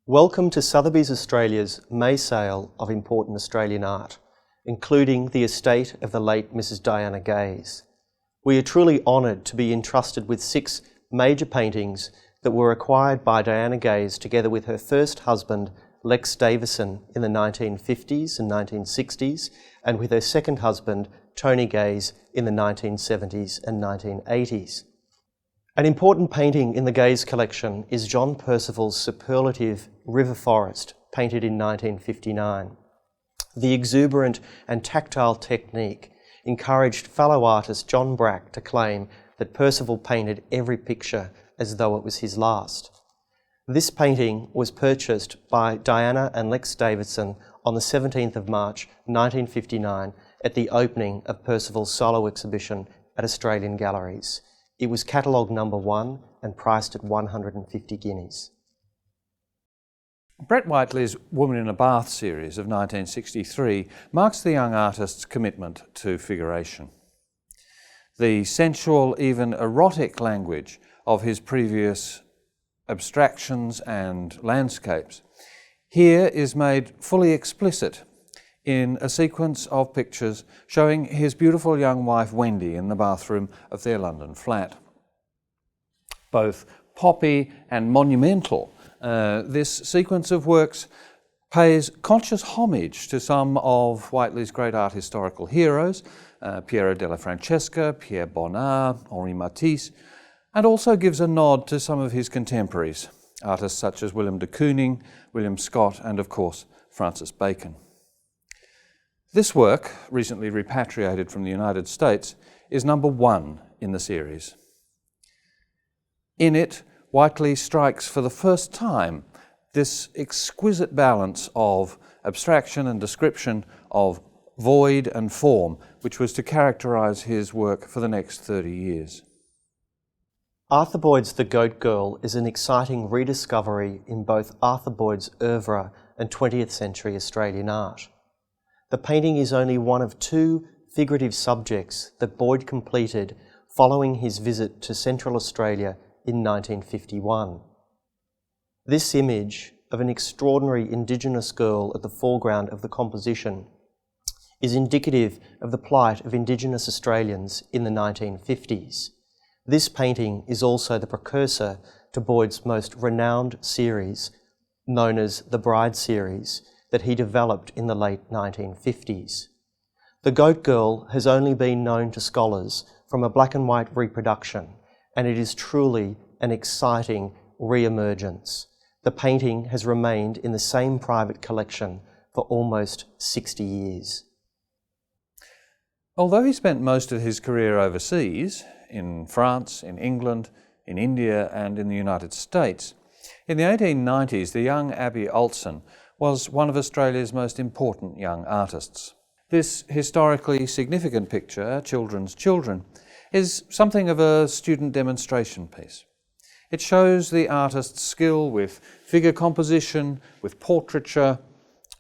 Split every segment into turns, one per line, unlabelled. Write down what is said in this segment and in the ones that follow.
Welcome to Sotheby's Australia's May sale of important Australian art, including the estate of the late Mrs. Diana Gaze. We are truly honoured to be entrusted with 6 major paintings that were acquired by Diana Gaze together with her first husband, Lex Davison, in the 1950s and 1960s, and with her second husband, Tony Gaze, in the 1970s and 1980s. An important painting in the Gaze collection is John Perceval's superlative River Forest, painted in 1959. The exuberant and tactile technique encouraged fellow artist John Brack to claim that Perceval painted every picture as though it was his last. This painting was purchased by Diana and Lex Davison on the 17th of March 1959 at the opening of Perceval's solo exhibition at Australian Galleries. It was catalogue number 1 and priced at 150 guineas.
Brett Whiteley's Woman in a Bath series of 1963 marks the young artist's commitment to figuration. The sensual, even erotic language of his previous abstractions and landscapes here is made fully explicit in a sequence of pictures showing his beautiful young wife Wendy in the bathroom of their London flat. Both poppy and monumental, this sequence of works pays conscious homage to some of Whiteley's great art historical heroes, Piero della Francesca, Pierre Bonnard, Henri Matisse, and also gives a nod to some of his contemporaries, artists such as Willem de Kooning, William Scott, and of course Francis Bacon. This work, recently repatriated from the United States, is number 1 in the series. In it, Whiteley strikes for the first time this exquisite balance of abstraction and description, of void and form, which was to characterise his work for the next 30 years.
Arthur Boyd's The Goat Girl is an exciting rediscovery in both Arthur Boyd's oeuvre and 20th century Australian art. The painting is only one of 2 figurative subjects that Boyd completed following his visit to Central Australia in 1951. This image of an extraordinary Indigenous girl at the foreground of the composition is indicative of the plight of Indigenous Australians in the 1950s. This painting is also the precursor to Boyd's most renowned series, known as the Bride series, that he developed in the late 1950s. The Goat Girl has only been known to scholars from a black and white reproduction, and it is truly an exciting re-emergence. The painting has remained in the same private collection for almost 60 years.
Although he spent most of his career overseas, in France, in England, in India and in the United States, in the 1890s the young Aby Altson was one of Australia's most important young artists. This historically significant picture, Children's Children, is something of a student demonstration piece. It shows the artist's skill with figure composition, with portraiture,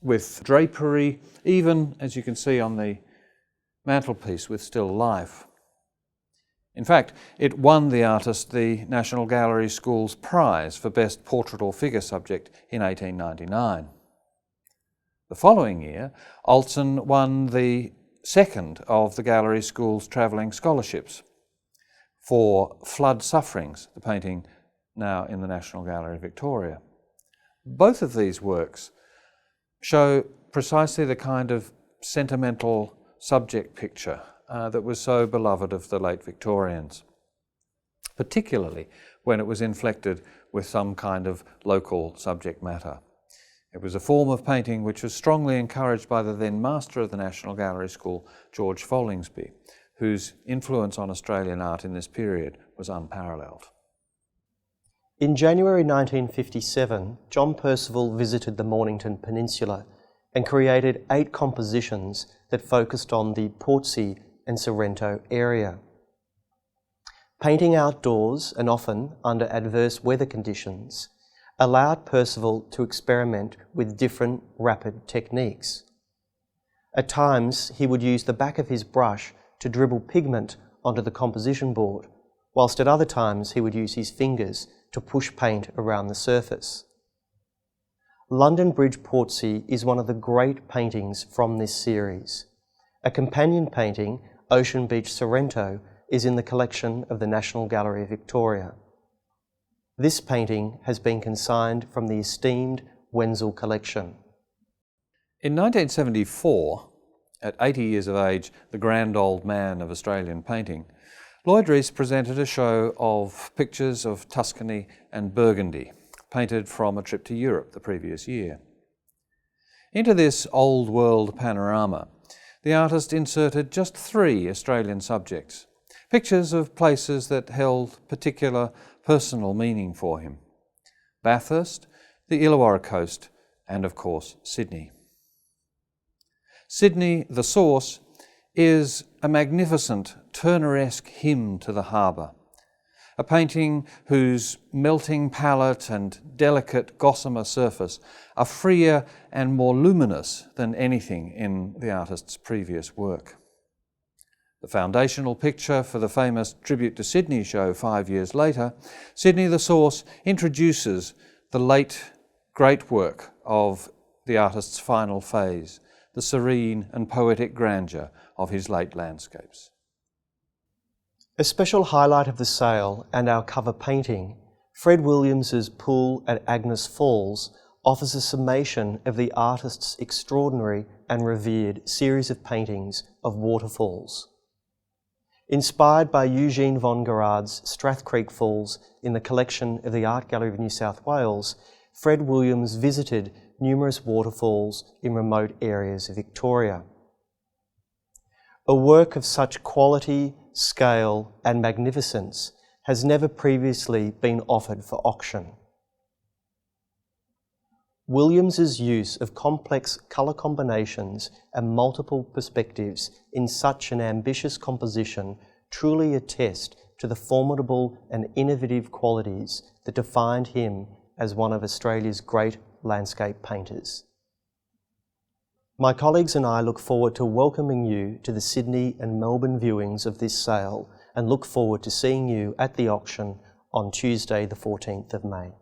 with drapery, even, as you can see on the mantelpiece, with still life. In fact, it won the artist the National Gallery School's prize for Best Portrait or Figure Subject in 1899. The following year, Altson won the second of the Gallery School's travelling scholarships for Flood Sufferings, the painting now in the National Gallery, Victoria. Both of these works show precisely the kind of sentimental subject picture that was so beloved of the late Victorians, particularly when it was inflected with some kind of local subject matter. It was a form of painting which was strongly encouraged by the then master of the National Gallery School, George Follingsby, whose influence on Australian art in this period was unparalleled.
In January 1957, John Perceval visited the Mornington Peninsula and created 8 compositions that focused on the Portsea and Sorrento area. Painting outdoors, and often under adverse weather conditions, allowed Perceval to experiment with different rapid techniques. At times, he would use the back of his brush to dribble pigment onto the composition board, whilst at other times he would use his fingers to push paint around the surface. London Bridge Portsea is one of the great paintings from this series. A companion painting, Ocean Beach Sorrento, is in the collection of the National Gallery of Victoria. This painting has been consigned from the esteemed Wenzel collection.
In 1974, at 80 years of age, the grand old man of Australian painting, Lloyd Rees presented a show of pictures of Tuscany and Burgundy, painted from a trip to Europe the previous year. Into this old world panorama, the artist inserted just 3 Australian subjects, pictures of places that held particular personal meaning for him: Bathurst, the Illawarra coast, and of course Sydney. Sydney, the Source, is a magnificent Turneresque hymn to the harbour, a painting whose melting palette and delicate gossamer surface are freer and more luminous than anything in the artist's previous work. The foundational picture for the famous Tribute to Sydney show 5 years later, Sydney the Source introduces the late great work of the artist's final phase, the serene and poetic grandeur of his late landscapes.
A special highlight of the sale and our cover painting, Fred Williams's Pool at Agnes Falls, offers a summation of the artist's extraordinary and revered series of paintings of waterfalls. Inspired by Eugene von Gerard's Strath Creek Falls in the collection of the Art Gallery of New South Wales, Fred Williams visited numerous waterfalls in remote areas of Victoria. A work of such quality, scale and magnificence has never previously been offered for auction. Williams's use of complex colour combinations and multiple perspectives in such an ambitious composition truly attest to the formidable and innovative qualities that defined him as one of Australia's great landscape painters. My colleagues and I look forward to welcoming you to the Sydney and Melbourne viewings of this sale and look forward to seeing you at the auction on Tuesday the 14th of May.